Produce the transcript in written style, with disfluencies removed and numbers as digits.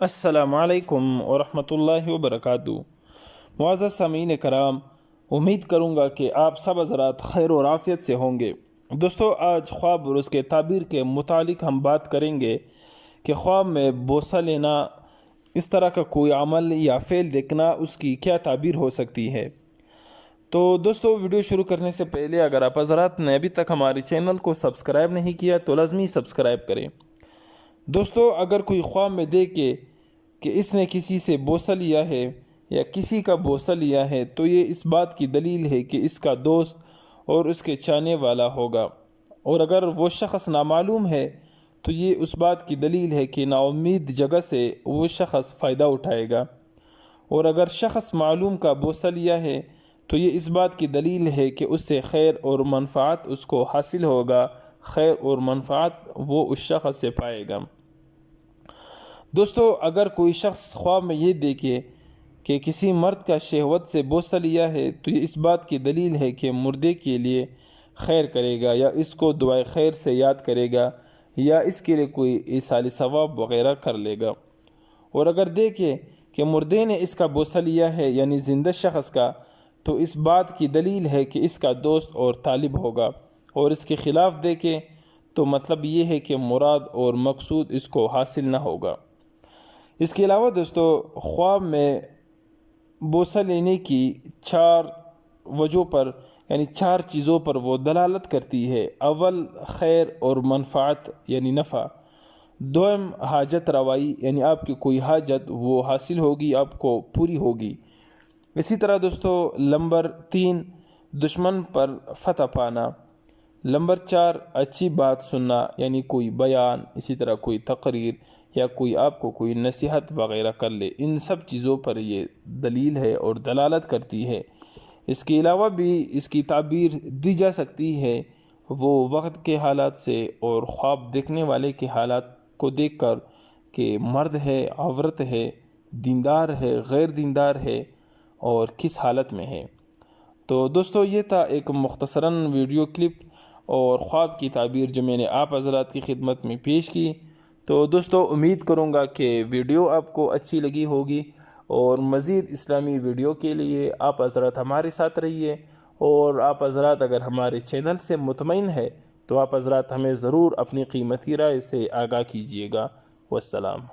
السلام علیکم ورحمۃ اللہ وبرکاتہ۔ معزز سامعین کرام، امید کروں گا کہ آپ سب حضرات خیر و عافیت سے ہوں گے۔ دوستو، آج خواب اور اس کے تعبیر کے متعلق ہم بات کریں گے کہ خواب میں بوسہ لینا، اس طرح کا کوئی عمل یا فعل دیکھنا، اس کی کیا تعبیر ہو سکتی ہے۔ تو دوستو، ویڈیو شروع کرنے سے پہلے اگر آپ حضرات نے ابھی تک ہمارے چینل کو سبسکرائب نہیں کیا تو لازمی سبسکرائب کریں۔ دوستو، اگر کوئی خواب میں دیکھے کہ اس نے کسی سے بوسہ لیا ہے یا کسی کا بوسہ لیا ہے تو یہ اس بات کی دلیل ہے کہ اس کا دوست اور اس کے چاہنے والا ہوگا، اور اگر وہ شخص نامعلوم ہے تو یہ اس بات کی دلیل ہے کہ نا امید جگہ سے وہ شخص فائدہ اٹھائے گا، اور اگر شخص معلوم کا بوسہ لیا ہے تو یہ اس بات کی دلیل ہے کہ اس سے خیر اور منفعت اس کو حاصل ہوگا، خیر اور منفعت وہ اس شخص سے پائے گا۔ دوستو، اگر کوئی شخص خواب میں یہ دیکھے کہ کسی مرد کا شہوت سے بوسہ لیا ہے تو یہ اس بات کی دلیل ہے کہ مردے کے لیے خیر کرے گا، یا اس کو دعائے خیر سے یاد کرے گا، یا اس کے لیے کوئی ایصال ثواب وغیرہ کر لے گا۔ اور اگر دیکھے کہ مردے نے اس کا بوسہ لیا ہے یعنی زندہ شخص کا، تو اس بات کی دلیل ہے کہ اس کا دوست اور طالب ہوگا، اور اس کے خلاف دیکھے تو مطلب یہ ہے کہ مراد اور مقصود اس کو حاصل نہ ہوگا۔ اس کے علاوہ دوستو، خواب میں بوسہ لینے کی 4 وجہوں پر یعنی 4 چیزوں پر وہ دلالت کرتی ہے۔ اول، خیر اور منفعت یعنی نفع۔ دوم، حاجت روائی یعنی آپ کی کوئی حاجت وہ حاصل ہوگی، آپ کو پوری ہوگی۔ اسی طرح دوستو، نمبر 3، دشمن پر فتح پانا۔ نمبر 4، اچھی بات سننا یعنی کوئی بیان، اسی طرح کوئی تقریر یا کوئی آپ کو کوئی نصیحت وغیرہ کر لے۔ ان سب چیزوں پر یہ دلیل ہے اور دلالت کرتی ہے۔ اس کے علاوہ بھی اس کی تعبیر دی جا سکتی ہے وہ وقت کے حالات سے اور خواب دیکھنے والے کے حالات کو دیکھ کر کہ مرد ہے، عورت ہے، دیندار ہے، غیر دیندار ہے، اور کس حالت میں ہے۔ تو دوستو، یہ تھا ایک مختصراً ویڈیو کلپ اور خواب کی تعبیر جو میں نے آپ حضرات کی خدمت میں پیش کی۔ تو دوستو، امید کروں گا کہ ویڈیو آپ کو اچھی لگی ہوگی، اور مزید اسلامی ویڈیو کے لیے آپ حضرات ہمارے ساتھ رہیے، اور آپ حضرات اگر ہمارے چینل سے مطمئن ہے تو آپ حضرات ہمیں ضرور اپنی قیمتی رائے سے آگاہ کیجیے گا۔ والسلام۔